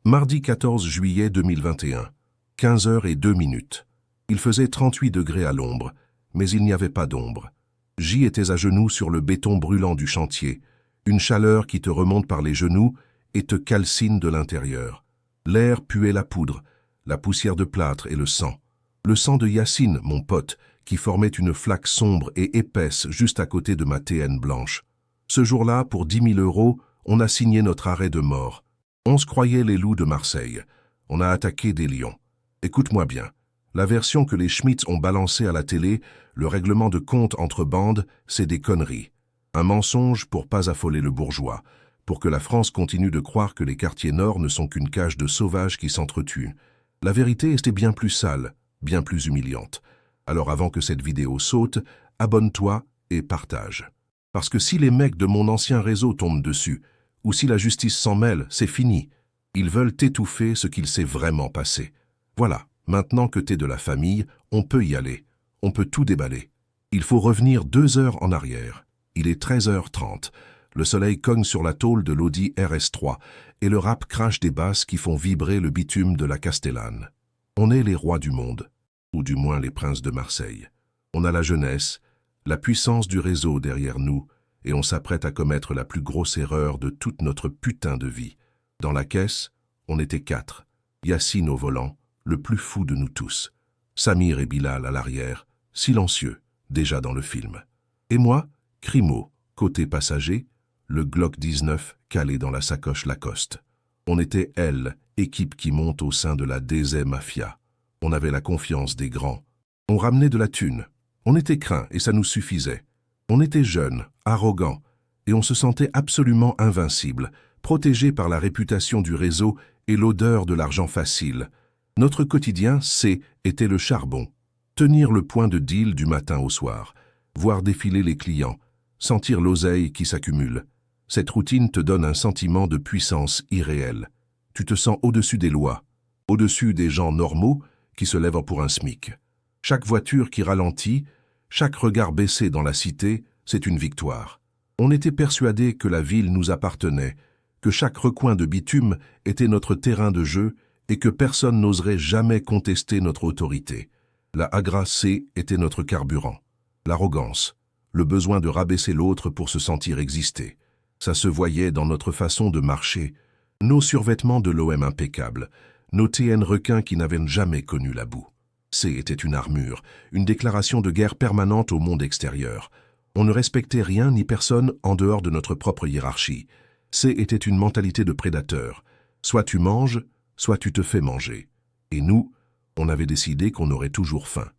Mardi 14 juillet 2021, 15h02. Il faisait 38 degrés à l'ombre, mais il n'y avait pas d'ombre. J était à genoux sur le béton brûlant du chantier, une chaleur qui te remonte par les genoux et te calcine de l'intérieur. L'air puait la poudre, la poussière de plâtre et le sang. Le sang de Yacine, mon pote, qui formait une flaque sombre et épaisse juste à côté de ma TN blanche. Ce jour-là, pour 10 000 €, on a signé notre arrêt de mort. On se croyait les loups de Marseille. On a attaqué des lions. Écoute-moi bien. La version que les Schmitz ont balancée à la télé, le règlement de compte entre bandes, c'est des conneries. Un mensonge pour pas affoler le bourgeois, pour que la France continue de croire que les quartiers nord ne sont qu'une cage de sauvages qui s'entretuent. La vérité était bien plus sale, bien plus humiliante. Alors avant que cette vidéo saute, abonne-toi et partage. Parce que si les mecs de mon ancien réseau tombent dessus, ou si la justice s'en mêle, c'est fini. Ils veulent étouffer ce qu'il s'est vraiment passé. Voilà, maintenant que t'es de la famille, on peut y aller. On peut tout déballer. Il faut revenir 2 heures en arrière. Il est 13h30. Le soleil cogne sur la tôle de l'Audi RS3 et le rap crache des basses qui font vibrer le bitume de la Castellane. On est les rois du monde, ou du moins les princes de Marseille. On a la jeunesse, la puissance du réseau derrière nous, et on s'apprête à commettre la plus grosse erreur de toute notre putain de vie. Dans la caisse, on était 4. Yacine au volant, le plus fou de nous tous. Samir et Bilal à l'arrière, silencieux, déjà dans le film. Et moi, Crimo, côté passager, le Glock 19 calé dans la sacoche Lacoste. On était elle, équipe qui monte au sein de la DZ Mafia. On avait la confiance des grands. On ramenait de la thune. On était craints et ça nous suffisait. On était jeunes, arrogants, et on se sentait absolument invincible, protégés par la réputation du réseau et l'odeur de l'argent facile. Notre quotidien, était le charbon. Tenir le point de deal du matin au soir, voir défiler les clients, sentir l'oseille qui s'accumule. Cette routine te donne un sentiment de puissance irréelle. Tu te sens au-dessus des lois, au-dessus des gens normaux qui se lèvent pour un SMIC. Chaque voiture qui ralentit, chaque regard baissé dans la cité, c'est une victoire. On était persuadés que la ville nous appartenait, que chaque recoin de bitume était notre terrain de jeu et que personne n'oserait jamais contester notre autorité. La Agra C était notre carburant. L'arrogance, le besoin de rabaisser l'autre pour se sentir exister. Ça se voyait dans notre façon de marcher, nos survêtements de l'OM impeccables, nos TN requins qui n'avaient jamais connu la boue. C était une armure, une déclaration de guerre permanente au monde extérieur. On ne respectait rien ni personne en dehors de notre propre hiérarchie. C était une mentalité de prédateur. Soit tu manges, soit tu te fais manger. Et nous, on avait décidé qu'on aurait toujours faim.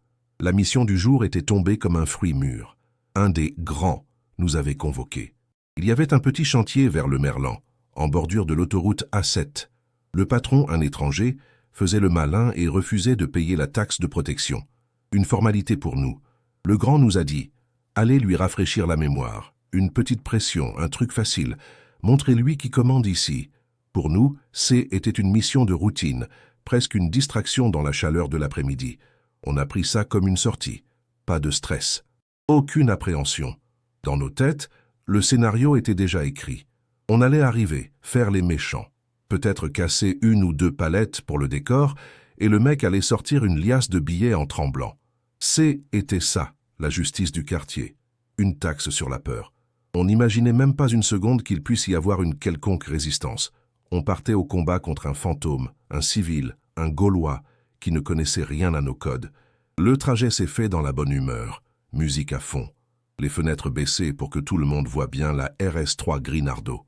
La mission du jour était tombée comme un fruit mûr. Un des grands nous avait convoqués. Il y avait un petit chantier vers le Merlan, en bordure de l'autoroute A7. Le patron, un étranger, faisait le malin et refusait de payer la taxe de protection. Une formalité pour nous. Le grand nous a dit « Allez lui rafraîchir la mémoire. Une petite pression, un truc facile. Montrez-lui qui commande ici. » Pour nous, était une mission de routine, presque une distraction dans la chaleur de l'après-midi. On a pris ça comme une sortie. Pas de stress. Aucune appréhension. Dans nos têtes, le scénario était déjà écrit. On allait arriver, faire les méchants. Peut-être casser 1 ou 2 palettes pour le décor, et le mec allait sortir une liasse de billets en tremblant. Était ça, la justice du quartier. Une taxe sur la peur. On n'imaginait même pas une seconde qu'il puisse y avoir une quelconque résistance. On partait au combat contre un fantôme, un civil, un Gaulois, qui ne connaissait rien à nos codes. Le trajet s'est fait dans la bonne humeur, musique à fond. Les fenêtres baissées pour que tout le monde voit bien la RS3 Grinardo.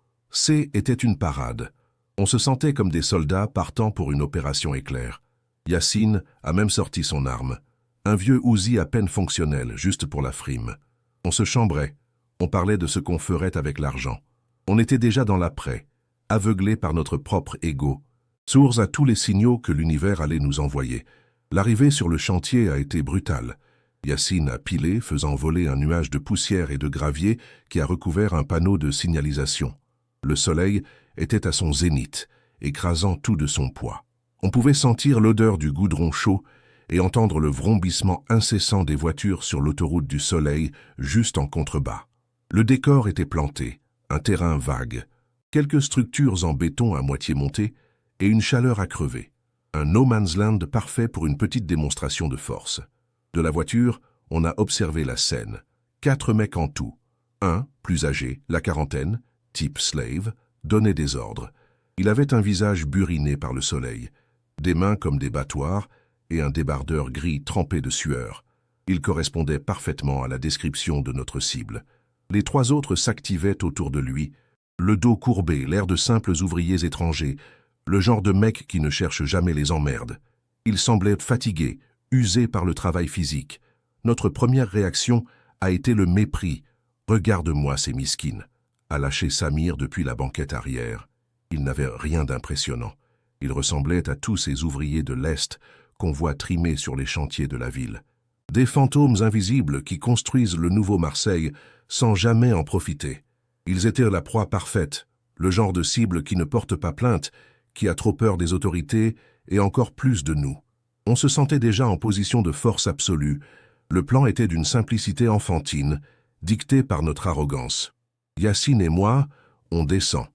Était une parade. On se sentait comme des soldats partant pour une opération éclair. Yacine a même sorti son arme. Un vieux Uzi à peine fonctionnel, juste pour la frime. On se chambrait. On parlait de ce qu'on ferait avec l'argent. On était déjà dans l'après, aveuglés par notre propre ego, sourds à tous les signaux que l'univers allait nous envoyer. L'arrivée sur le chantier a été brutale. Yacine a pilé, faisant voler un nuage de poussière et de gravier qui a recouvert un panneau de signalisation. Le soleil était à son zénith, écrasant tout de son poids. On pouvait sentir l'odeur du goudron chaud et entendre le vrombissement incessant des voitures sur l'autoroute du soleil, juste en contrebas. Le décor était planté, un terrain vague, quelques structures en béton à moitié montées, et une chaleur à crever. Un no man's land parfait pour une petite démonstration de force. De la voiture, on a observé la scène. 4 mecs en tout. Un, plus âgé, la quarantaine, type slave, donnait des ordres. Il avait un visage buriné par le soleil, des mains comme des battoirs et un débardeur gris trempé de sueur. Il correspondait parfaitement à la description de notre cible. Les 3 autres s'activaient autour de lui, le dos courbé, l'air de simples ouvriers étrangers, le genre de mecs qui ne cherchent jamais les emmerdes. Ils semblaient fatigués, usés par le travail physique. Notre première réaction a été le mépris. « Regarde-moi ces miskines » a lâché Samir depuis la banquette arrière. Il n'avait rien d'impressionnant. Il ressemblait à tous ces ouvriers de l'Est qu'on voit trimer sur les chantiers de la ville. Des fantômes invisibles qui construisent le nouveau Marseille sans jamais en profiter. Ils étaient la proie parfaite, le genre de cible qui ne porte pas plainte, qui a trop peur des autorités et encore plus de nous. On se sentait déjà en position de force absolue. Le plan était d'une simplicité enfantine, dictée par notre arrogance. Yacine et moi, on descend.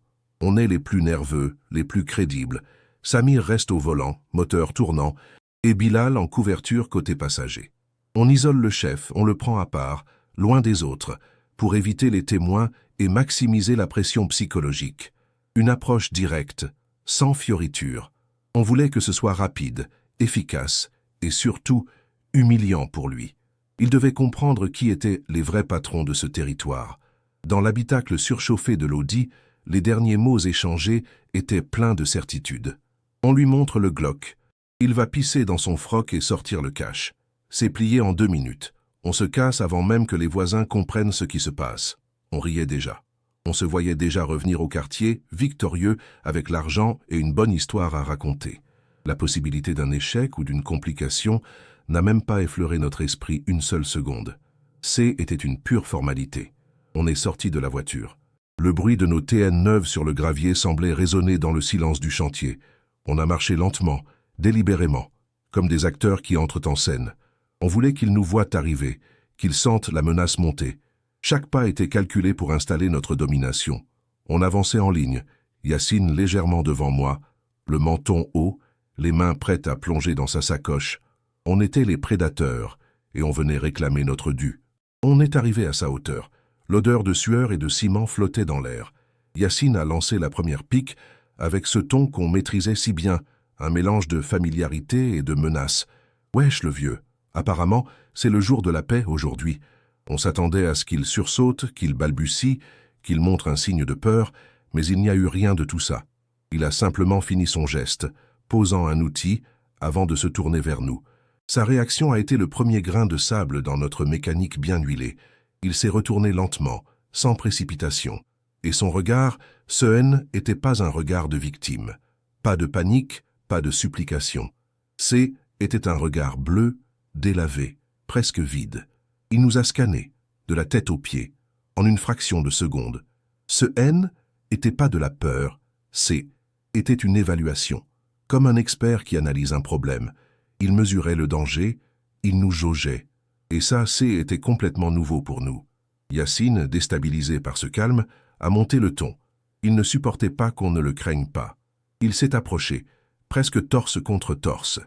On est les plus nerveux, les plus crédibles. Samir reste au volant, moteur tournant, et Bilal en couverture côté passager. On isole le chef, on le prend à part, loin des autres, pour éviter les témoins et maximiser la pression psychologique. Une approche directe, sans fioritures. On voulait que ce soit rapide, efficace et surtout humiliant pour lui. Il devait comprendre qui étaient les vrais patrons de ce territoire. Dans l'habitacle surchauffé de l'Audi, les derniers mots échangés étaient pleins de certitude. On lui montre le Glock. Il va pisser dans son froc et sortir le cash. C'est plié en 2 minutes. On se casse avant même que les voisins comprennent ce qui se passe. On riait déjà. On se voyait déjà revenir au quartier, victorieux, avec l'argent et une bonne histoire à raconter. La possibilité d'un échec ou d'une complication n'a même pas effleuré notre esprit une seule seconde. Était une pure formalité. On est sorti de la voiture. Le bruit de nos TN neuves sur le gravier semblait résonner dans le silence du chantier. On a marché lentement, délibérément, comme des acteurs qui entrent en scène. On voulait qu'ils nous voient arriver, qu'ils sentent la menace monter. Chaque pas était calculé pour installer notre domination. On avançait en ligne, Yacine légèrement devant moi, le menton haut, les mains prêtes à plonger dans sa sacoche. On était les prédateurs, et on venait réclamer notre dû. On est arrivé à sa hauteur. L'odeur de sueur et de ciment flottait dans l'air. Yacine a lancé la première pique avec ce ton qu'on maîtrisait si bien, un mélange de familiarité et de menace. Wesh le vieux, apparemment, c'est le jour de la paix aujourd'hui. On s'attendait à ce qu'il sursaute, qu'il balbutie, qu'il montre un signe de peur, mais il n'y a eu rien de tout ça. Il a simplement fini son geste, posant un outil, avant de se tourner vers nous. Sa réaction a été le premier grain de sable dans notre mécanique bien huilée. Il s'est retourné lentement, sans précipitation. Et son regard, ce n'était pas un regard de victime. Pas de panique, pas de supplication. Était un regard bleu, délavé, presque vide. Il nous a scannés, de la tête aux pieds, en une fraction de seconde. Ce n'était pas de la peur, était une évaluation. Comme un expert qui analyse un problème. Il mesurait le danger, il nous jaugeait. Et ça, était complètement nouveau pour nous. Yacine, déstabilisé par ce calme, a monté le ton. Il ne supportait pas qu'on ne le craigne pas. Il s'est approché, presque torse contre torse.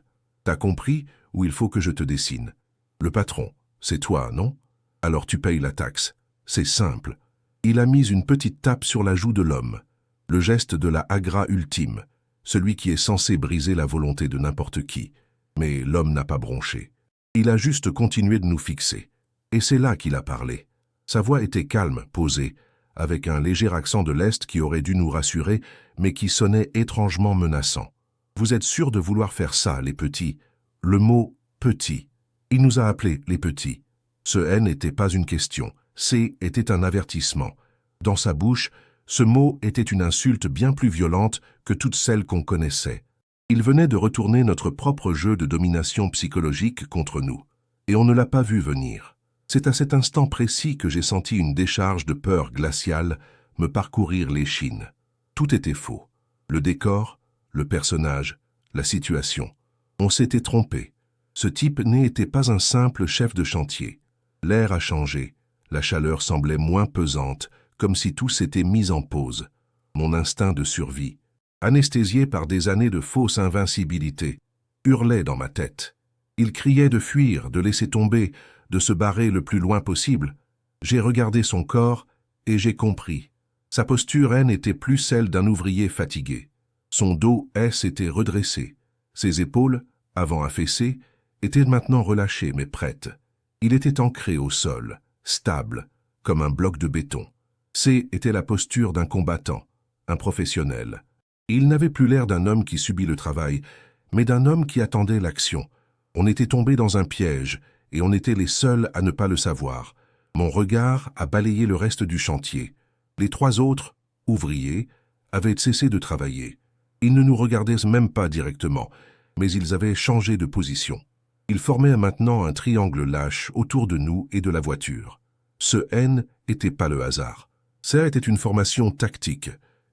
T'as compris ou il faut que je te dessine? Le patron, c'est toi, non? Alors tu payes la taxe. C'est simple. Il a mis une petite tape sur la joue de l'homme. Le geste de la agra ultime, celui qui est censé briser la volonté de n'importe qui. Mais l'homme n'a pas bronché. Il a juste continué de nous fixer. Et c'est là qu'il a parlé. Sa voix était calme, posée, avec un léger accent de l'Est qui aurait dû nous rassurer, mais qui sonnait étrangement menaçant. Vous êtes sûrs de vouloir faire ça, les petits? Le mot « petit ». Il nous a appelés les petits. Ce n'était pas une question, était un avertissement. Dans sa bouche, ce mot était une insulte bien plus violente que toutes celles qu'on connaissait. Il venait de retourner notre propre jeu de domination psychologique contre nous. Et on ne l'a pas vu venir. C'est à cet instant précis que j'ai senti une décharge de peur glaciale me parcourir l'échine. Tout était faux. Le décor, le personnage, la situation. On s'était trompé. Ce type n'était pas un simple chef de chantier. L'air a changé. La chaleur semblait moins pesante, comme si tout s'était mis en pause. Mon instinct de survie. anesthésié par des années de fausse invincibilité, hurlait dans ma tête. Il criait de fuir, de laisser tomber, de se barrer le plus loin possible. J'ai regardé son corps et j'ai compris. Sa posture, n'était plus celle d'un ouvrier fatigué. Son dos, s'était redressé. Ses épaules, avant affaissées, étaient maintenant relâchées mais prêtes. Il était ancré au sol, stable, comme un bloc de béton. Était la posture d'un combattant, un professionnel. Il n'avait plus l'air d'un homme qui subit le travail, mais d'un homme qui attendait l'action. On était tombé dans un piège, et on était les seuls à ne pas le savoir. Mon regard a balayé le reste du chantier. Les 3 autres, ouvriers, avaient cessé de travailler. Ils ne nous regardaient même pas directement, mais ils avaient changé de position. Ils formaient maintenant un triangle lâche autour de nous et de la voiture. Ce N n'était pas le hasard. Ça était une formation tactique,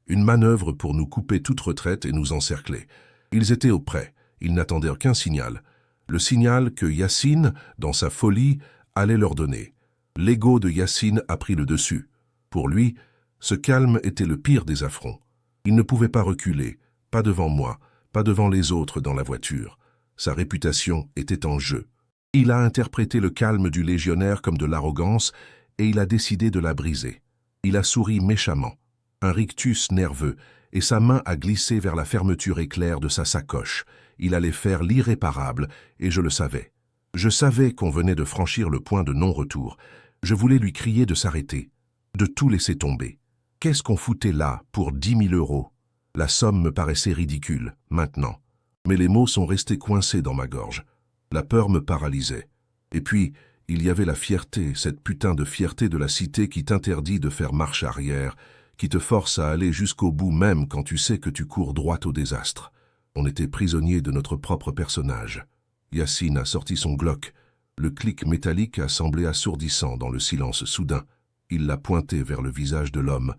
une manœuvre pour nous couper toute retraite et nous encercler. Ils étaient au près, ils n'attendaient aucun signal. Le signal que Yacine, dans sa folie, allait leur donner. L'ego de Yacine a pris le dessus. Pour lui, ce calme était le pire des affronts. Il ne pouvait pas reculer, pas devant moi, pas devant les autres dans la voiture. Sa réputation était en jeu. Il a interprété le calme du légionnaire comme de l'arrogance et il a décidé de la briser. Il a souri méchamment, un rictus nerveux, et sa main a glissé vers la fermeture éclair de sa sacoche. Il allait faire l'irréparable, et je le savais. Je savais qu'on venait de franchir le point de non-retour. Je voulais lui crier de s'arrêter, de tout laisser tomber. Qu'est-ce qu'on foutait là pour 10 000 €? La somme me paraissait ridicule, maintenant. Mais les mots sont restés coincés dans ma gorge. La peur me paralysait. Et puis, il y avait la fierté, cette putain de fierté de la cité qui t'interdit de faire marche arrière, qui te force à aller jusqu'au bout même quand tu sais que tu cours droit au désastre. On était prisonniers de notre propre personnage. Yacine a sorti son Glock. Le clic métallique a semblé assourdissant dans le silence soudain. Il l'a pointé vers le visage de l'homme.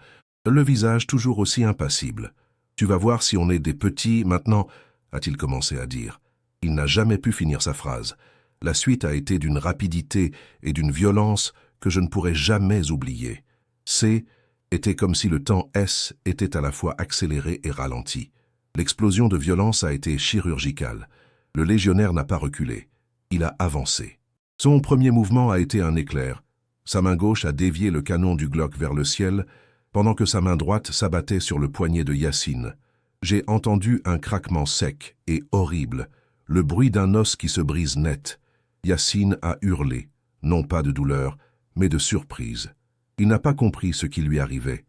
Le visage toujours aussi impassible. « Tu vas voir si on est des petits maintenant », a-t-il commencé à dire. Il n'a jamais pu finir sa phrase. La suite a été d'une rapidité et d'une violence que je ne pourrai jamais oublier. Était comme si le temps était à la fois accéléré et ralenti. L'explosion de violence a été chirurgicale. Le légionnaire n'a pas reculé. Il a avancé. Son premier mouvement a été un éclair. Sa main gauche a dévié le canon du Glock vers le ciel, pendant que sa main droite s'abattait sur le poignet de Yacine. J'ai entendu un craquement sec et horrible, le bruit d'un os qui se brise net. Yacine a hurlé, non pas de douleur, mais de surprise. Il n'a pas compris ce qui lui arrivait.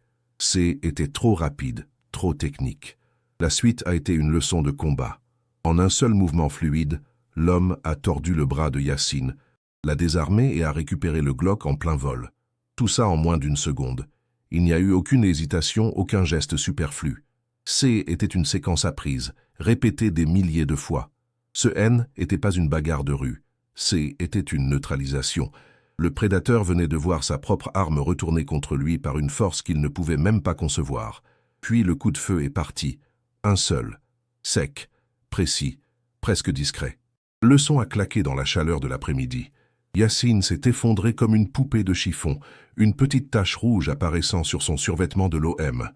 Était trop rapide, trop technique. La suite a été une leçon de combat. En un seul mouvement fluide, l'homme a tordu le bras de Yacine, l'a désarmé et a récupéré le Glock en plein vol. Tout ça en moins d'1 seconde. Il n'y a eu aucune hésitation, aucun geste superflu. Était une séquence apprise, répétée des milliers de fois. Ce N n'était pas une bagarre de rue. Était une neutralisation. Le prédateur venait de voir sa propre arme retourner contre lui par une force qu'il ne pouvait même pas concevoir. Puis le coup de feu est parti. Un seul. Sec, précis, presque discret. Le son a claqué dans la chaleur de l'après-midi. Yacine s'est effondré comme une poupée de chiffon, une petite tache rouge apparaissant sur son survêtement de l'OM.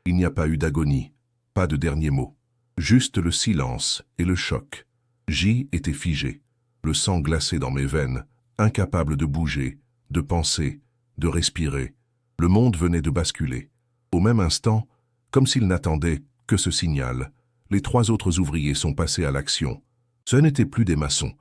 Il n'y a pas eu d'agonie, pas de dernier mot. Juste le silence et le choc. J était figé, le sang glacé dans mes veines, incapable de bouger, de penser, de respirer. Le monde venait de basculer. Au même instant, comme s'il n'attendait que ce signal, les 3 autres ouvriers sont passés à l'action. Ce n'étaient plus des maçons.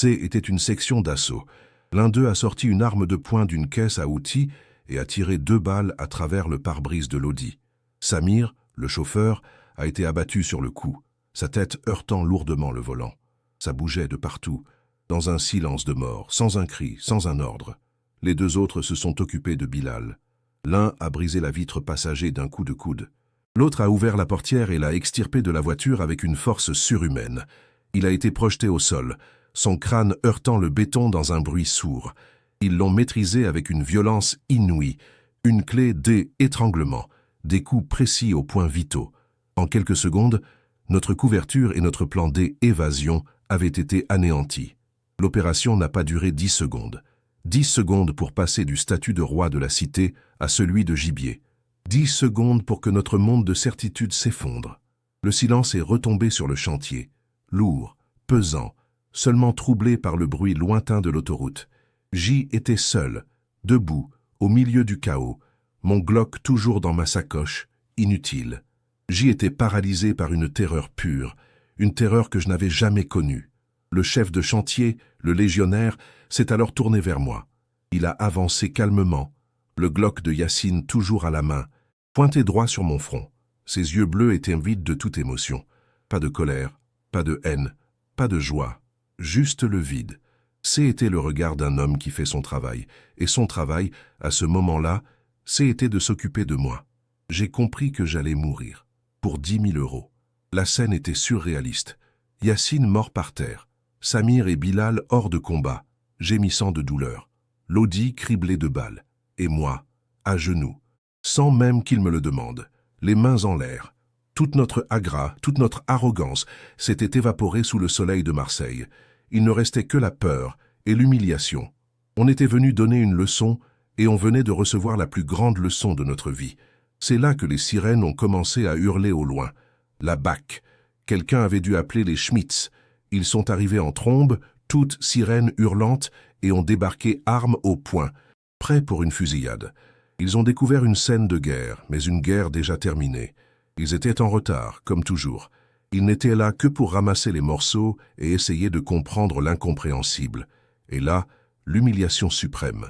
Était une section d'assaut. L'un d'eux a sorti une arme de poing d'une caisse à outils et a tiré 2 balles à travers le pare-brise de l'Audi. Samir, le chauffeur, a été abattu sur le coup, sa tête heurtant lourdement le volant. Ça bougeait de partout, dans un silence de mort, sans un cri, sans un ordre. Les 2 autres se sont occupés de Bilal. L'un a brisé la vitre passager d'un coup de coude. L'autre a ouvert la portière et l'a extirpé de la voiture avec une force surhumaine. Il a été projeté au sol, son crâne heurtant le béton dans un bruit sourd. Ils l'ont maîtrisé avec une violence inouïe, une clé d'étranglement, des coups précis aux points vitaux. En quelques secondes, notre couverture et notre plan d'évasion avaient été anéantis. L'opération n'a pas duré 10 secondes. 10 secondes pour passer du statut de roi de la cité à celui de gibier. 10 secondes pour que notre monde de certitude s'effondre. Le silence est retombé sur le chantier, lourd, pesant, seulement troublé par le bruit lointain de l'autoroute. J était seul, debout, au milieu du chaos, mon Glock toujours dans ma sacoche, inutile. J était paralysé par une terreur pure, une terreur que je n'avais jamais connue. Le chef de chantier, le légionnaire, s'est alors tourné vers moi. Il a avancé calmement, le Glock de Yacine toujours à la main, pointé droit sur mon front. Ses yeux bleus étaient vides de toute émotion. Pas de colère, pas de haine, pas de joie, juste le vide. C'était le regard d'un homme qui fait son travail, et son travail, à ce moment-là, c'était de s'occuper de moi. J'ai compris que j'allais mourir. Pour 10 000 euros. La scène était surréaliste. Yacine mort par terre. Samir et Bilal hors de combat, gémissant de douleur. Lodi criblé de balles. Et moi, à genoux, sans même qu'il me le demande, les mains en l'air. Toute notre agra, toute notre arrogance s'était évaporée sous le soleil de Marseille. Il ne restait que la peur et l'humiliation. On était venu donner une leçon et on venait de recevoir la plus grande leçon de notre vie. C'est là que les sirènes ont commencé à hurler au loin. La BAC. Quelqu'un avait dû appeler les Schmitz. Ils sont arrivés en trombe, toutes sirènes hurlantes, et ont débarqué armes au poing, prêts pour une fusillade. Ils ont découvert une scène de guerre, mais une guerre déjà terminée. Ils étaient en retard, comme toujours. Ils n'étaient là que pour ramasser les morceaux et essayer de comprendre l'incompréhensible. Et là, l'humiliation suprême.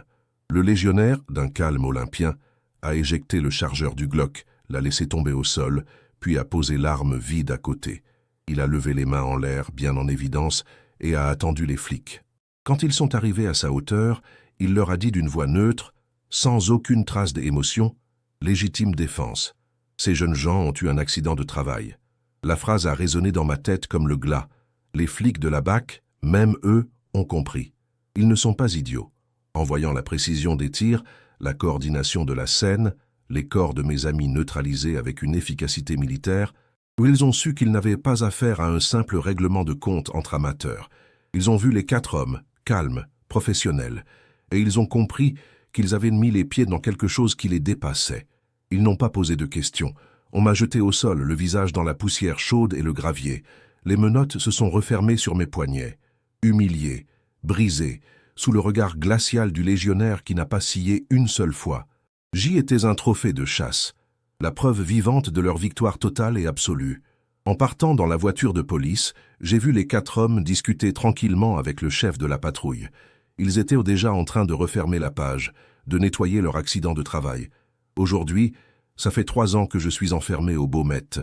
Le légionnaire, d'un calme olympien, a éjecté le chargeur du Glock, l'a laissé tomber au sol, puis a posé l'arme vide à côté. Il a levé les mains en l'air, bien en évidence, et a attendu les flics. Quand ils sont arrivés à sa hauteur, il leur a dit d'une voix neutre, sans aucune trace d'émotion, « Légitime défense. Ces jeunes gens ont eu un accident de travail. » La phrase a résonné dans ma tête comme le glas. Les flics de la BAC, même eux, ont compris. Ils ne sont pas idiots. En voyant la précision des tirs, la coordination de la scène, les corps de mes amis neutralisés avec une efficacité militaire, ils ont su qu'ils n'avaient pas affaire à un simple règlement de compte entre amateurs. Ils ont vu les 4 hommes, calmes, professionnels, et ils ont compris qu'ils avaient mis les pieds dans quelque chose qui les dépassait. Ils n'ont pas posé de questions. On m'a jeté au sol, le visage dans la poussière chaude et le gravier. Les menottes se sont refermées sur mes poignets. Humilié, brisé, sous le regard glacial du légionnaire qui n'a pas scié une seule fois. J'y étais un trophée de chasse, la preuve vivante de leur victoire totale et absolue. En partant dans la voiture de police, j'ai vu les 4 hommes discuter tranquillement avec le chef de la patrouille. Ils étaient déjà en train de refermer la page, de nettoyer leur accident de travail. Aujourd'hui, ça fait 3 ans que je suis enfermé au Baumette.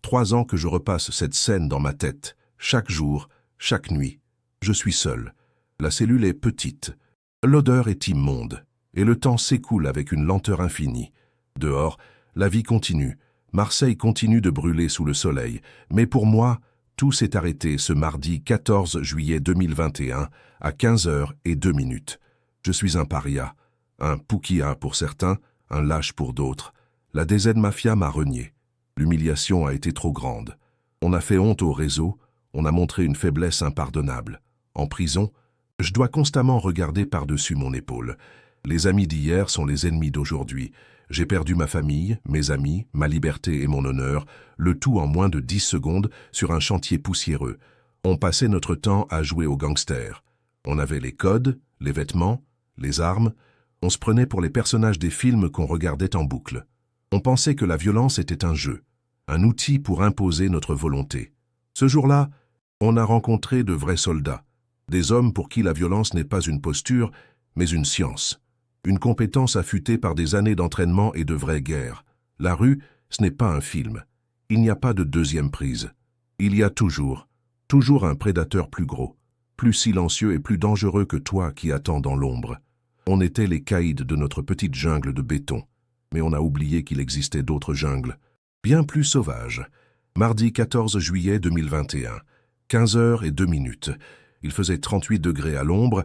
3 ans que je repasse cette scène dans ma tête, chaque jour, chaque nuit. Je suis seul. La cellule est petite. L'odeur est immonde. Et le temps s'écoule avec une lenteur infinie. Dehors, la vie continue. Marseille continue de brûler sous le soleil. Mais pour moi, tout s'est arrêté ce mardi 14 juillet 2021 à 15h02. Je suis un paria, un poukia pour certains, un lâche pour d'autres. La DZ Mafia m'a renié. L'humiliation a été trop grande. On a fait honte au réseau, on a montré une faiblesse impardonnable. En prison, je dois constamment regarder par-dessus mon épaule. Les amis d'hier sont les ennemis d'aujourd'hui. J'ai perdu ma famille, mes amis, ma liberté et mon honneur, le tout en moins de 10 secondes sur un chantier poussiéreux. On passait notre temps à jouer aux gangsters. On avait les codes, les vêtements, les armes. On se prenait pour les personnages des films qu'on regardait en boucle. On pensait que la violence était un jeu, un outil pour imposer notre volonté. Ce jour-là, on a rencontré de vrais soldats, des hommes pour qui la violence n'est pas une posture, mais une science. Une compétence affûtée par des années d'entraînement et de vraies guerres. La rue, ce n'est pas un film. Il n'y a pas de deuxième prise. Il y a toujours un prédateur plus gros, plus silencieux et plus dangereux que toi qui attend dans l'ombre. On était les caïds de notre petite jungle de béton, mais on a oublié qu'il existait d'autres jungles, bien plus sauvages. Mardi 14 juillet 2021, 15h02. Il faisait 38 degrés à l'ombre,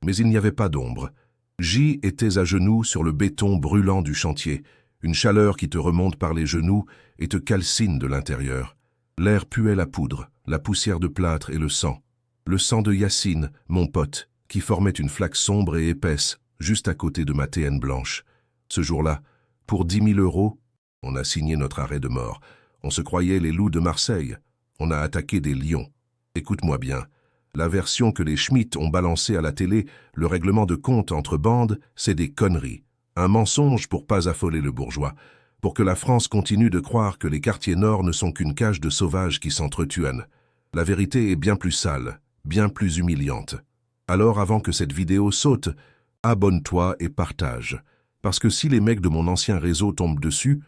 mais il n'y avait pas d'ombre. J était à genoux sur le béton brûlant du chantier, une chaleur qui te remonte par les genoux et te calcine de l'intérieur. L'air puait la poudre, la poussière de plâtre et le sang. Le sang de Yacine, mon pote, qui formait une flaque sombre et épaisse, juste à côté de ma TN blanche. Ce jour-là, pour 10 000 euros, on a signé notre arrêt de mort. On se croyait les loups de Marseille. On a attaqué des lions. Écoute-moi bien. La version que les Schmitt ont balancée à la télé, le règlement de compte entre bandes, c'est des conneries. Un mensonge pour pas affoler le bourgeois. Pour que la France continue de croire que les quartiers nord ne sont qu'une cage de sauvages qui s'entretuent. La vérité est bien plus sale, bien plus humiliante. Alors avant que cette vidéo saute, abonne-toi et partage. Parce que si les mecs de mon ancien réseau tombent dessus,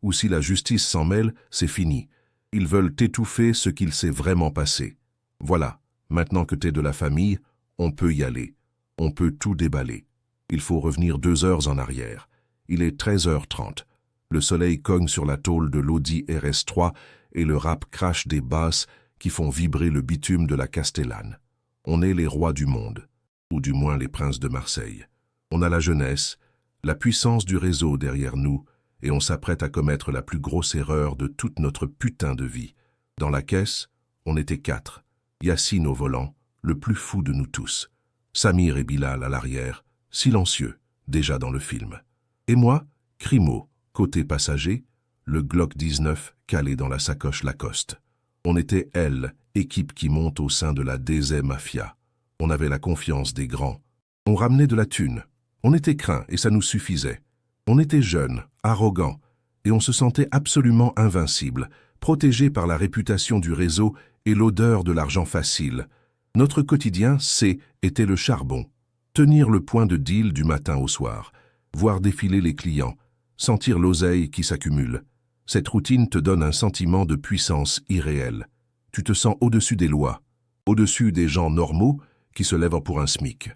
ou si la justice s'en mêle, c'est fini. Ils veulent étouffer ce qu'il s'est vraiment passé. Voilà, maintenant que t'es de la famille, on peut y aller. On peut tout déballer. Il faut revenir 2 heures en arrière. Il est 13h30. Le soleil cogne sur la tôle de l'Audi RS3 et le rap crache des basses qui font vibrer le bitume de la Castellane. On est les rois du monde, ou du moins les princes de Marseille. On a la jeunesse, la puissance du réseau derrière nous, et on s'apprête à commettre la plus grosse erreur de toute notre putain de vie. Dans la caisse, on était 4. Yacine au volant, le plus fou de nous tous. Samir et Bilal à l'arrière, silencieux, déjà dans le film. Et moi, Crimo, côté passager, le Glock 19 calé dans la sacoche Lacoste. On était elle, équipe qui monte au sein de la DZ Mafia. On avait la confiance des grands. On ramenait de la thune. On était craints et ça nous suffisait. On était jeunes, arrogants, et on se sentait absolument invincible, protégés par la réputation du réseau et l'odeur de l'argent facile. Notre quotidien, était le charbon. Tenir le point de deal du matin au soir, voir défiler les clients, sentir l'oseille qui s'accumule. Cette routine te donne un sentiment de puissance irréelle. Tu te sens au-dessus des lois, au-dessus des gens normaux qui se lèvent pour un SMIC.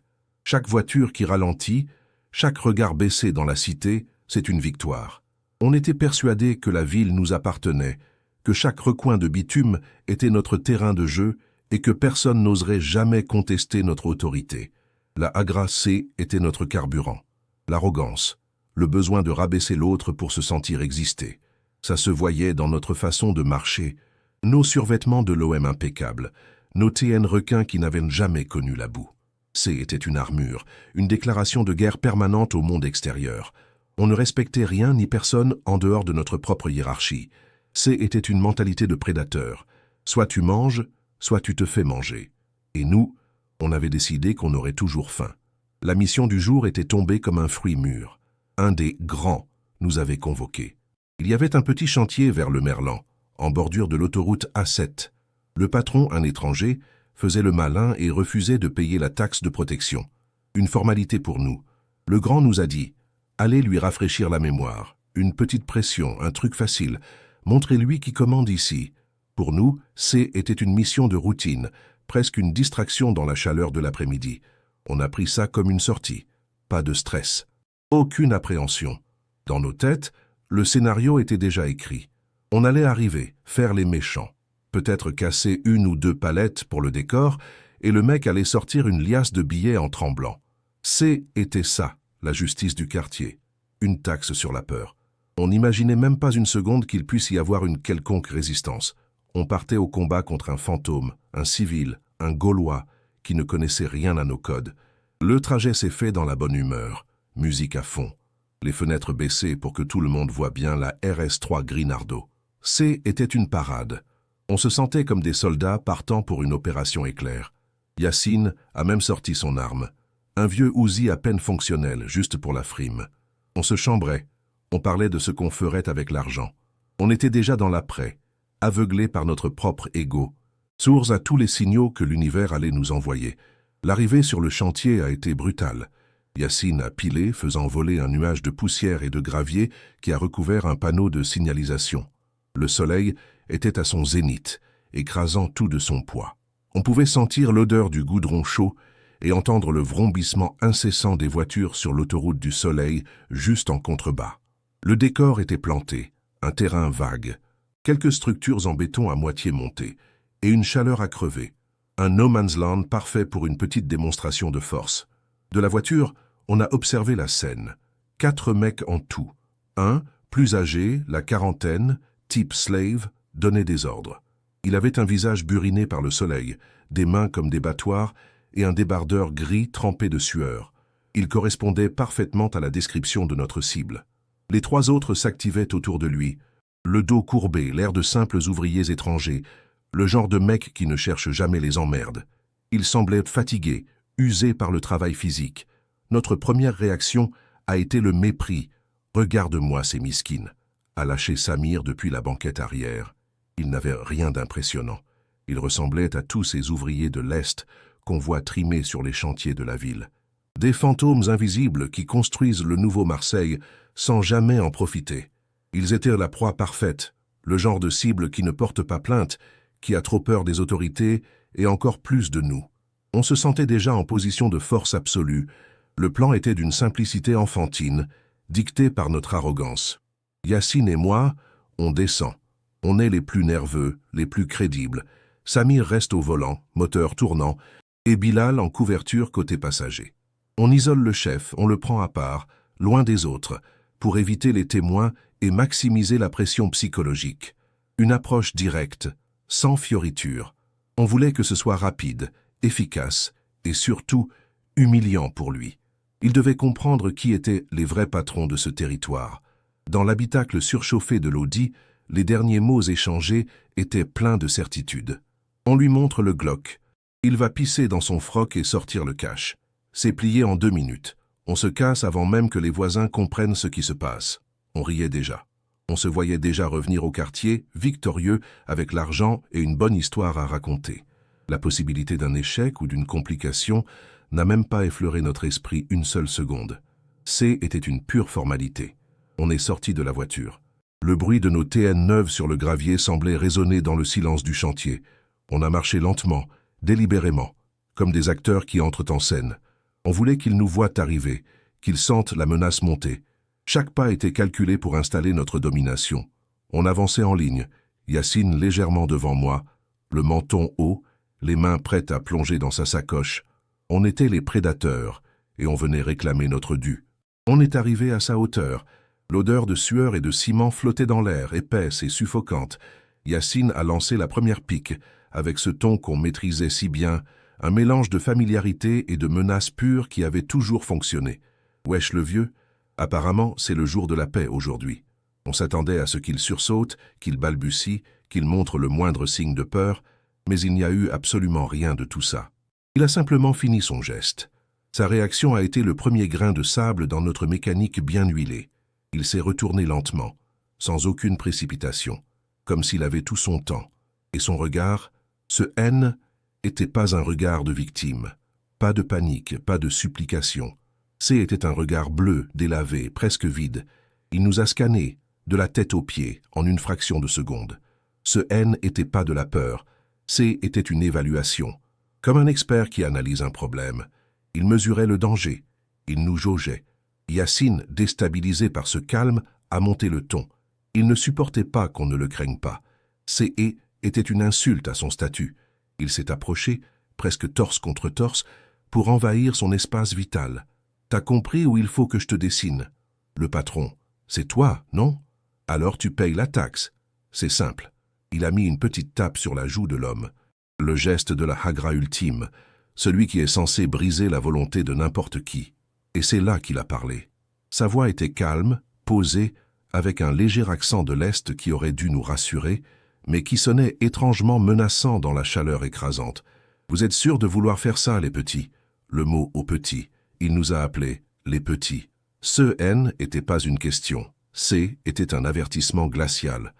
Chaque voiture qui ralentit, chaque regard baissé dans la cité, c'est une victoire. On était persuadés que la ville nous appartenait, que chaque recoin de bitume était notre terrain de jeu et que personne n'oserait jamais contester notre autorité. La agracée était notre carburant. L'arrogance, le besoin de rabaisser l'autre pour se sentir exister. Ça se voyait dans notre façon de marcher, nos survêtements de l'OM impeccables, nos TN requins qui n'avaient jamais connu la boue. Était une armure, une déclaration de guerre permanente au monde extérieur. On ne respectait rien ni personne en dehors de notre propre hiérarchie. Était une mentalité de prédateur. Soit tu manges, soit tu te fais manger. Et nous, on avait décidé qu'on aurait toujours faim. La mission du jour était tombée comme un fruit mûr. Un des grands nous avait convoqués. Il y avait un petit chantier vers le Merlan, en bordure de l'autoroute A7. Le patron, un étranger, faisait le malin et refusait de payer la taxe de protection. Une formalité pour nous. Le grand nous a dit « Allez lui rafraîchir la mémoire. Une petite pression, un truc facile. Montrez-lui qui commande ici. » Pour nous, était une mission de routine, presque une distraction dans la chaleur de l'après-midi. On a pris ça comme une sortie. Pas de stress. Aucune appréhension. Dans nos têtes, le scénario était déjà écrit. On allait arriver, faire les méchants. Peut-être casser 1 ou 2 palettes pour le décor, et le mec allait sortir une liasse de billets en tremblant. Était ça, la justice du quartier. Une taxe sur la peur. On n'imaginait même pas une seconde qu'il puisse y avoir une quelconque résistance. On partait au combat contre un fantôme, un civil, un Gaulois, qui ne connaissait rien à nos codes. Le trajet s'est fait dans la bonne humeur, musique à fond. Les fenêtres baissées pour que tout le monde voit bien la RS3 Grinardo. Était une parade. On se sentait comme des soldats partant pour une opération éclair. Yacine a même sorti son arme. Un vieux Uzi à peine fonctionnel, juste pour la frime. On se chambrait. On parlait de ce qu'on ferait avec l'argent. On était déjà dans l'après, aveuglés par notre propre ego, sourds à tous les signaux que l'univers allait nous envoyer. L'arrivée sur le chantier a été brutale. Yacine a pilé, faisant voler un nuage de poussière et de gravier qui a recouvert un panneau de signalisation. Le soleil était à son zénith, écrasant tout de son poids. On pouvait sentir l'odeur du goudron chaud et entendre le vrombissement incessant des voitures sur l'autoroute du soleil, juste en contrebas. Le décor était planté, un terrain vague, quelques structures en béton à moitié montées, et une chaleur à crever. Un no man's land parfait pour une petite démonstration de force. De la voiture, on a observé la scène. 4 mecs en tout. Un, plus âgé, la quarantaine, type slave, donnait des ordres. Il avait un visage buriné par le soleil, des mains comme des battoirs et un débardeur gris trempé de sueur. Il correspondait parfaitement à la description de notre cible. Les 3 autres s'activaient autour de lui, Le dos courbé, l'air de simples ouvriers étrangers, le genre de mec qui ne cherche jamais les emmerdes. Ils semblaient fatigués, usés par le travail physique. Notre première réaction a été le mépris. « Regarde-moi ces miskines » a lâché Samir depuis la banquette arrière. Il n'avait rien d'impressionnant. Il ressemblait à tous ces ouvriers de l'Est qu'on voit trimer sur les chantiers de la ville. Des fantômes invisibles qui construisent le nouveau Marseille sans jamais en profiter. Ils étaient la proie parfaite, le genre de cible qui ne porte pas plainte, qui a trop peur des autorités et encore plus de nous. On se sentait déjà en position de force absolue. Le plan était d'une simplicité enfantine, dictée par notre arrogance. Yacine et moi, on descend. On est les plus nerveux, les plus crédibles. Samir reste au volant, moteur tournant, et Bilal en couverture côté passager. On isole le chef, on le prend à part, loin des autres, pour éviter les témoins et maximiser la pression psychologique. Une approche directe, sans fioritures. On voulait que ce soit rapide, efficace et surtout humiliant pour lui. Il devait comprendre qui étaient les vrais patrons de ce territoire. Dans l'habitacle surchauffé de l'Audi, les derniers mots échangés étaient pleins de certitude. On lui montre le Glock. Il va pisser dans son froc et sortir le cash. C'est plié en 2 minutes. On se casse avant même que les voisins comprennent ce qui se passe. On riait déjà. On se voyait déjà revenir au quartier, victorieux, avec l'argent et une bonne histoire à raconter. La possibilité d'un échec ou d'une complication n'a même pas effleuré notre esprit une seule seconde. Était une pure formalité. On est sorti de la voiture. Le bruit de nos TN neuves sur le gravier semblait résonner dans le silence du chantier. On a marché lentement, délibérément, comme des acteurs qui entrent en scène. On voulait qu'ils nous voient arriver, qu'ils sentent la menace monter. Chaque pas était calculé pour installer notre domination. On avançait en ligne, Yacine légèrement devant moi, le menton haut, les mains prêtes à plonger dans sa sacoche. On était les prédateurs, et on venait réclamer notre dû. On est arrivé à sa hauteur. L'odeur de sueur et de ciment flottait dans l'air, épaisse et suffocante. Yacine a lancé la première pique, avec ce ton qu'on maîtrisait si bien, un mélange de familiarité et de menace pure qui avait toujours fonctionné. Wesh le vieux, apparemment c'est le jour de la paix aujourd'hui. On s'attendait à ce qu'il sursaute, qu'il balbutie, qu'il montre le moindre signe de peur, mais il n'y a eu absolument rien de tout ça. Il a simplement fini son geste. Sa réaction a été le premier grain de sable dans notre mécanique bien huilée. Il s'est retourné lentement, sans aucune précipitation, comme s'il avait tout son temps. Et son regard, ce haine, était pas un regard de victime. Pas de panique, pas de supplication. Était un regard bleu, délavé, presque vide. Il nous a scannés, de la tête aux pieds, en une fraction de seconde. Ce haine était pas de la peur. Était une évaluation. Comme un expert qui analyse un problème. Il mesurait le danger. Il nous jaugeait. Yacine, déstabilisé par ce calme, a monté le ton. Il ne supportait pas qu'on ne le craigne pas. Était une insulte à son statut. Il s'est approché, presque torse contre torse, pour envahir son espace vital. T'as compris où il faut que je te dessine? Le patron, c'est toi, non? Alors tu payes la taxe. C'est simple. Il a mis une petite tape sur la joue de l'homme. Le geste de la hagra ultime, celui qui est censé briser la volonté de n'importe qui. Et c'est là qu'il a parlé. Sa voix était calme, posée, avec un léger accent de l'Est qui aurait dû nous rassurer, mais qui sonnait étrangement menaçant dans la chaleur écrasante. « Vous êtes sûrs de vouloir faire ça, les petits ?» Le mot « aux petits », il nous a appelés « les petits ». Ce « N » n'était pas une question. Était un avertissement glacial.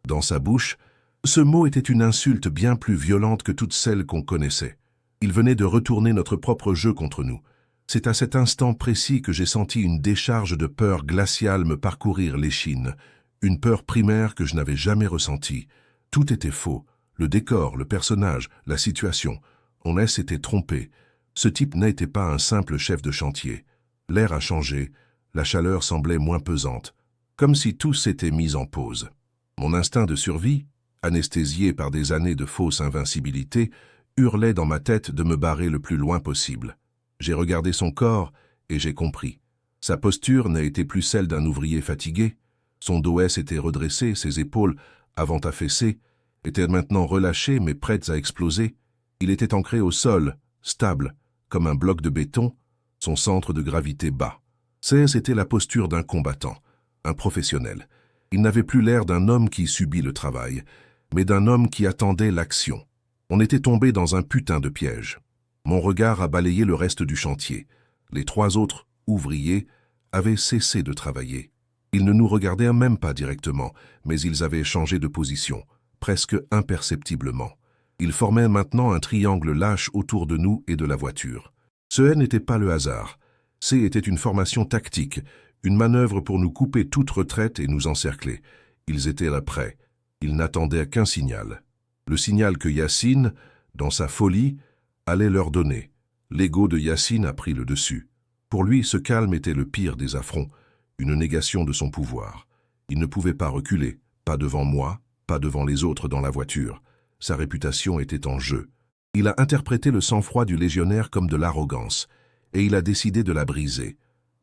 Dans sa bouche, ce mot était une insulte bien plus violente que toutes celles qu'on connaissait. Il venait de retourner notre propre jeu contre nous. C'est à cet instant précis que j'ai senti une décharge de peur glaciale me parcourir l'échine, une peur primaire que je n'avais jamais ressentie. Tout était faux, le décor, le personnage, la situation. On s'était trompé. Ce type n'était pas un simple chef de chantier. L'air a changé, la chaleur semblait moins pesante, comme si tout s'était mis en pause. Mon instinct de survie, anesthésié par des années de fausse invincibilité, hurlait dans ma tête de me barrer le plus loin possible. J'ai regardé son corps et j'ai compris. Sa posture n'a été plus celle d'un ouvrier fatigué. Son dos s'était redressé, ses épaules, avant affaissées, étaient maintenant relâchées mais prêtes à exploser. Il était ancré au sol, stable, comme un bloc de béton, son centre de gravité bas. C'était la posture d'un combattant, un professionnel. Il n'avait plus l'air d'un homme qui subit le travail, mais d'un homme qui attendait l'action. On était tombé dans un putain de piège. Mon regard a balayé le reste du chantier. Les 3 autres ouvriers avaient cessé de travailler. Ils ne nous regardaient même pas directement, mais ils avaient changé de position, presque imperceptiblement. Ils formaient maintenant un triangle lâche autour de nous et de la voiture. Ce n'était pas le hasard. Était une formation tactique, une manœuvre pour nous couper toute retraite et nous encercler. Ils étaient là prêts. Ils n'attendaient qu'un signal. Le signal que Yacine, dans sa folie, allait leur donner. L'ego de Yacine a pris le dessus. Pour lui, ce calme était le pire des affronts, une négation de son pouvoir. Il ne pouvait pas reculer, pas devant moi, pas devant les autres dans la voiture. Sa réputation était en jeu. Il a interprété le sang-froid du légionnaire comme de l'arrogance, et il a décidé de la briser.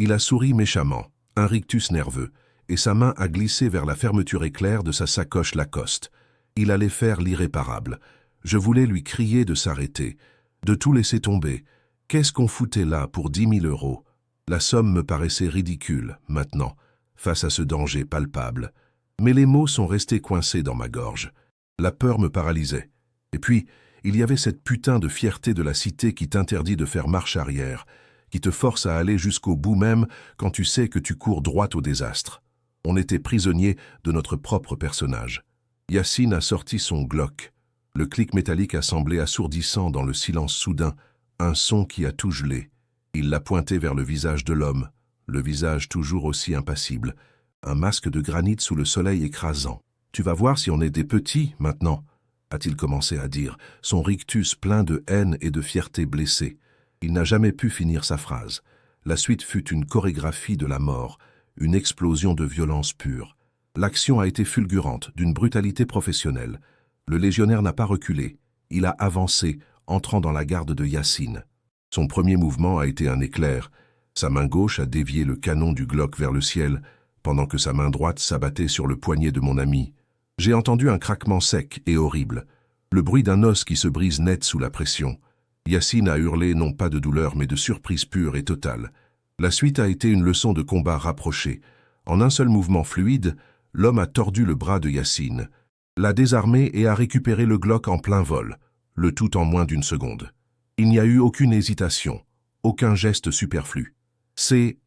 Il a souri méchamment, un rictus nerveux, et sa main a glissé vers la fermeture éclair de sa sacoche Lacoste. Il allait faire l'irréparable. Je voulais lui crier de s'arrêter, de tout laisser tomber. Qu'est-ce qu'on foutait là pour 10 000 €? La somme me paraissait ridicule, maintenant, face à ce danger palpable. Mais les mots sont restés coincés dans ma gorge. La peur me paralysait. Et puis, il y avait cette putain de fierté de la cité qui t'interdit de faire marche arrière, qui te force à aller jusqu'au bout même quand tu sais que tu cours droit au désastre. On était prisonnier de notre propre personnage. Yacine a sorti son Glock. Le clic métallique a semblé assourdissant dans le silence soudain, un son qui a tout gelé. Il l'a pointé vers le visage de l'homme, le visage toujours aussi impassible, un masque de granit sous le soleil écrasant. « Tu vas voir si on est des petits, maintenant », a-t-il commencé à dire, son rictus plein de haine et de fierté blessée. Il n'a jamais pu finir sa phrase. La suite fut une chorégraphie de la mort, une explosion de violence pure. L'action a été fulgurante, d'une brutalité professionnelle. Le légionnaire n'a pas reculé. Il a avancé, entrant dans la garde de Yacine. Son premier mouvement a été un éclair. Sa main gauche a dévié le canon du Glock vers le ciel, pendant que sa main droite s'abattait sur le poignet de mon ami. J'ai entendu un craquement sec et horrible, le bruit d'un os qui se brise net sous la pression. Yacine a hurlé non pas de douleur mais de surprise pure et totale. La suite a été une leçon de combat rapprochée. En un seul mouvement fluide, l'homme a tordu le bras de Yacine, l'a désarmé et a récupéré le Glock en plein vol, le tout en moins d'1 seconde. Il n'y a eu aucune hésitation, aucun geste superflu.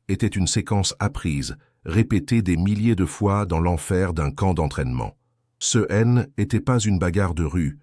Était une séquence apprise, répétée des milliers de fois dans l'enfer d'un camp d'entraînement. Ce N n'était pas une bagarre de rue,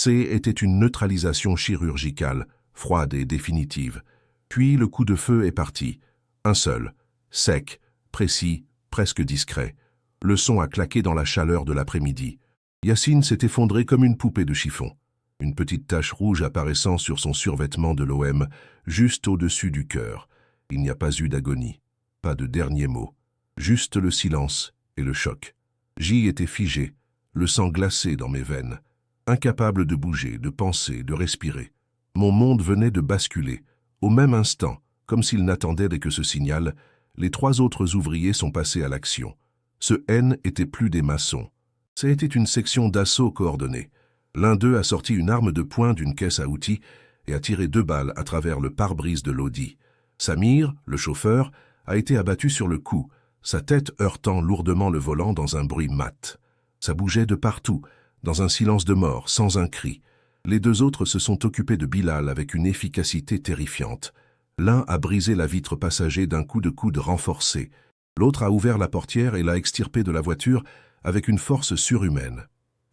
était une neutralisation chirurgicale, froide et définitive. Puis le coup de feu est parti, un seul, sec, précis, presque discret. Le son a claqué dans la chaleur de l'après-midi. Yacine s'est effondré comme une poupée de chiffon, une petite tache rouge apparaissant sur son survêtement de l'OM, juste au-dessus du cœur. Il n'y a pas eu d'agonie, pas de dernier mot, juste le silence et le choc. J'y étais figé, le sang glacé dans mes veines, incapable de bouger, de penser, de respirer. Mon monde venait de basculer. Au même instant, comme s'il n'attendait que ce signal, les 3 autres ouvriers sont passés à l'action. Ce N était plus des maçons. C'était une section d'assaut coordonnée. L'un d'eux a sorti une arme de poing d'une caisse à outils et a tiré 2 balles à travers le pare-brise de l'Audi. Samir, le chauffeur, a été abattu sur le cou, sa tête heurtant lourdement le volant dans un bruit mat. Ça bougeait de partout, dans un silence de mort, sans un cri. Les 2 autres se sont occupés de Bilal avec une efficacité terrifiante. L'un a brisé la vitre passager d'un coup de coude renforcé. L'autre a ouvert la portière et l'a extirpé de la voiture avec une force surhumaine.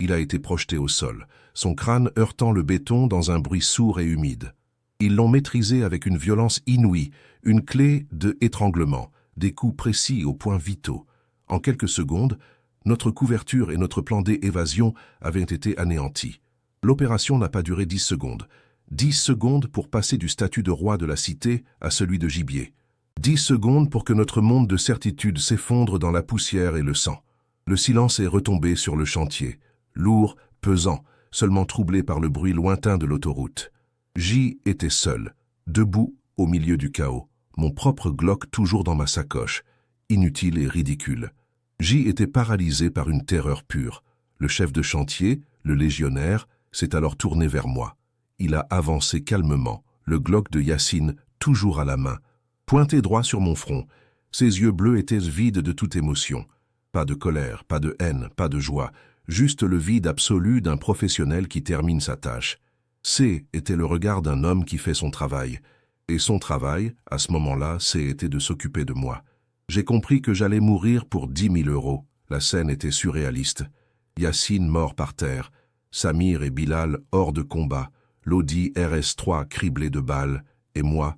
Il a été projeté au sol, son crâne heurtant le béton dans un bruit sourd et humide. Ils l'ont maîtrisé avec une violence inouïe, une clé de étranglement, des coups précis aux points vitaux. En quelques secondes, notre couverture et notre plan d'évasion avaient été anéantis. L'opération n'a pas duré 10 secondes. 10 secondes pour passer du statut de roi de la cité à celui de gibier. 10 secondes pour que notre monde de certitude s'effondre dans la poussière et le sang. Le silence est retombé sur le chantier, lourd, pesant, seulement troublé par le bruit lointain de l'autoroute. J'y étais seul, debout au milieu du chaos, mon propre Glock toujours dans ma sacoche, inutile et ridicule. J'y étais paralysé par une terreur pure. Le chef de chantier, le légionnaire, s'est alors tourné vers moi. Il a avancé calmement, le Glock de Yacine toujours à la main, pointé droit sur mon front. Ses yeux bleus étaient vides de toute émotion. Pas de colère, pas de haine, pas de joie, juste le vide absolu d'un professionnel qui termine sa tâche. C était le regard d'un homme qui fait son travail. Et son travail, à ce moment-là, était de s'occuper de moi. J'ai compris que j'allais mourir pour 10 000 euros. La scène était surréaliste. Yacine mort par terre, Samir et Bilal hors de combat, l'Audi RS3 criblé de balles, et moi,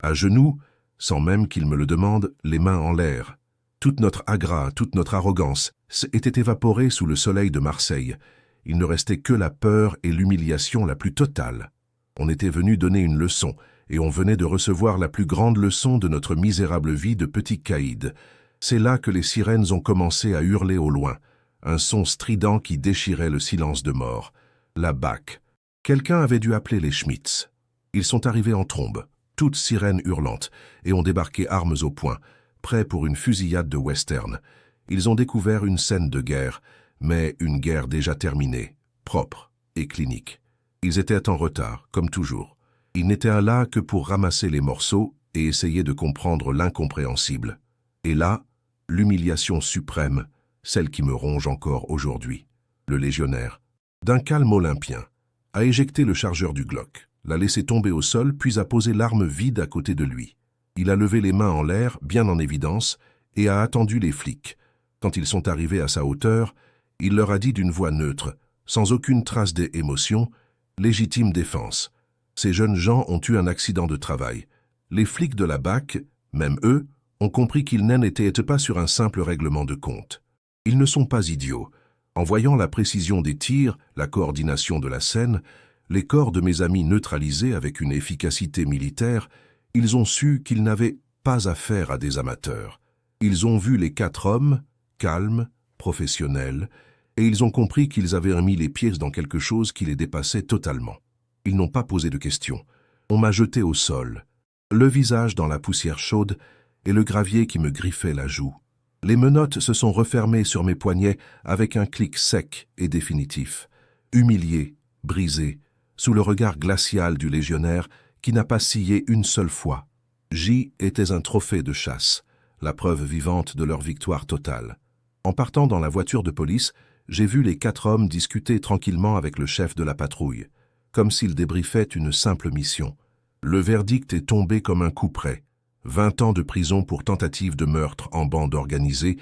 à genoux, sans même qu'il me le demande, les mains en l'air. Toute notre agra, toute notre arrogance était évaporée sous le soleil de Marseille. Il ne restait que la peur et l'humiliation la plus totale. On était venu donner une leçon, et on venait de recevoir la plus grande leçon de notre misérable vie de petit caïd. C'est là que les sirènes ont commencé à hurler au loin, un son strident qui déchirait le silence de mort. La BAC. Quelqu'un avait dû appeler les Schmitz. Ils sont arrivés en trombe, toutes sirènes hurlantes, et ont débarqué armes au poing, prêts pour une fusillade de western. Ils ont découvert une scène de guerre, mais une guerre déjà terminée, propre et clinique. Ils étaient en retard, comme toujours. Ils n'étaient là que pour ramasser les morceaux et essayer de comprendre l'incompréhensible. Et là, l'humiliation suprême, celle qui me ronge encore aujourd'hui. Le légionnaire, d'un calme olympien, a éjecté le chargeur du Glock, l'a laissé tomber au sol, puis a posé l'arme vide à côté de lui. Il a levé les mains en l'air, bien en évidence, et a attendu les flics. Quand ils sont arrivés à sa hauteur, il leur a dit d'une voix neutre, sans aucune trace d'émotion, « Légitime défense. Ces jeunes gens ont eu un accident de travail. Les flics de la BAC, même eux, ont compris qu'ils n'étaient pas sur un simple règlement de compte. Ils ne sont pas idiots. En voyant la précision des tirs, la coordination de la scène, les corps de mes amis neutralisés avec une efficacité militaire, ils ont su qu'ils n'avaient pas affaire à des amateurs. Ils ont vu les 4 hommes, calmes, professionnels, et ils ont compris qu'ils avaient mis les pieds dans quelque chose qui les dépassait totalement. Ils n'ont pas posé de questions. On m'a jeté au sol, le visage dans la poussière chaude et le gravier qui me griffait la joue. Les menottes se sont refermées sur mes poignets avec un clic sec et définitif. Humilié, brisé, sous le regard glacial du légionnaire qui n'a pas scié une seule fois. J était un trophée de chasse, la preuve vivante de leur victoire totale. En partant dans la voiture de police, j'ai vu les 4 hommes discuter tranquillement avec le chef de la patrouille, comme s'ils débriefaient une simple mission. Le verdict est tombé comme un coup près. 20 ans de prison pour tentative de meurtre en bande organisée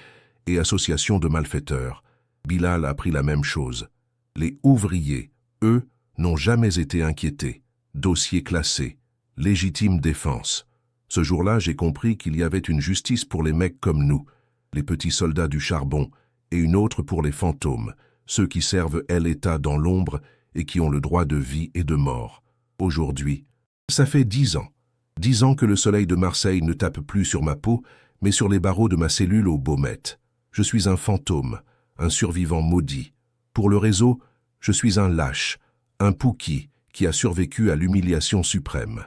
et association de malfaiteurs. Bilal a pris la même chose. Les ouvriers, eux, n'ont jamais été inquiétés. Dossier classé. Légitime défense. Ce jour-là, j'ai compris qu'il y avait une justice pour les mecs comme nous, les petits soldats du charbon, et une autre pour les fantômes, ceux qui servent l'État dans l'ombre et qui ont le droit de vie et de mort. Aujourd'hui, ça fait 10 ans. 10 ans que le soleil de Marseille ne tape plus sur ma peau, mais sur les barreaux de ma cellule au Baumette. Je suis un fantôme, un survivant maudit. Pour le réseau, je suis un lâche, un pouki qui a survécu à l'humiliation suprême.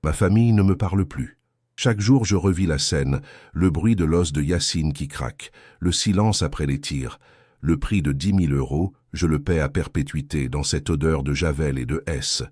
Ma famille ne me parle plus. Chaque jour, je revis la scène, le bruit de l'os de Yacine qui craque, le silence après les tirs. Le prix de 10 000 euros, je le paie à perpétuité dans cette odeur de Javel et de S.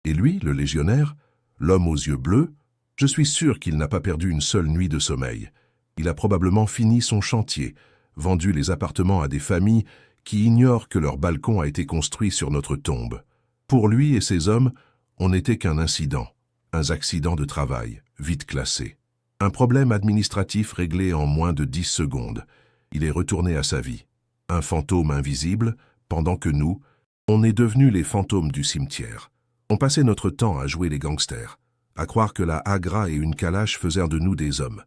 Et lui, le légionnaire, l'homme aux yeux bleus, je suis sûr qu'il n'a pas perdu une seule nuit de sommeil. Il a probablement fini son chantier, vendu les appartements à des familles qui ignorent que leur balcon a été construit sur notre tombe. Pour lui et ses hommes, on n'était qu'un incident, un accident de travail, vite classé. Un problème administratif réglé en moins de 10 secondes. Il est retourné à sa vie. Un fantôme invisible, pendant que nous, on est devenus les fantômes du cimetière. On passait notre temps à jouer les gangsters, à croire que la Agra et une calache faisaient de nous des hommes.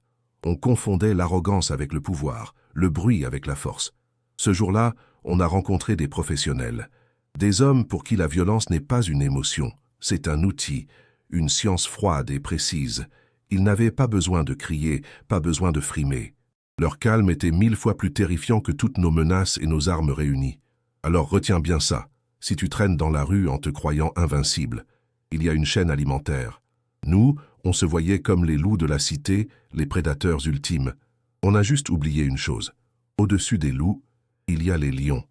On confondait l'arrogance avec le pouvoir, le bruit avec la force. Ce jour-là, on a rencontré des professionnels, des hommes pour qui la violence n'est pas une émotion, c'est un outil, une science froide et précise. Ils n'avaient pas besoin de crier, pas besoin de frimer. Leur calme était 1000 fois plus terrifiant que toutes nos menaces et nos armes réunies. Alors retiens bien ça, si tu traînes dans la rue en te croyant invincible. Il y a une chaîne alimentaire. Nous, on se voyait comme les loups de la cité, les prédateurs ultimes. On a juste oublié une chose. Au-dessus des loups, il y a les lions.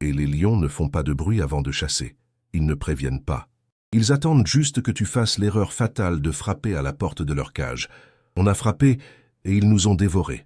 Et les lions ne font pas de bruit avant de chasser. Ils ne préviennent pas. Ils attendent juste que tu fasses l'erreur fatale de frapper à la porte de leur cage. On a frappé et ils nous ont dévorés.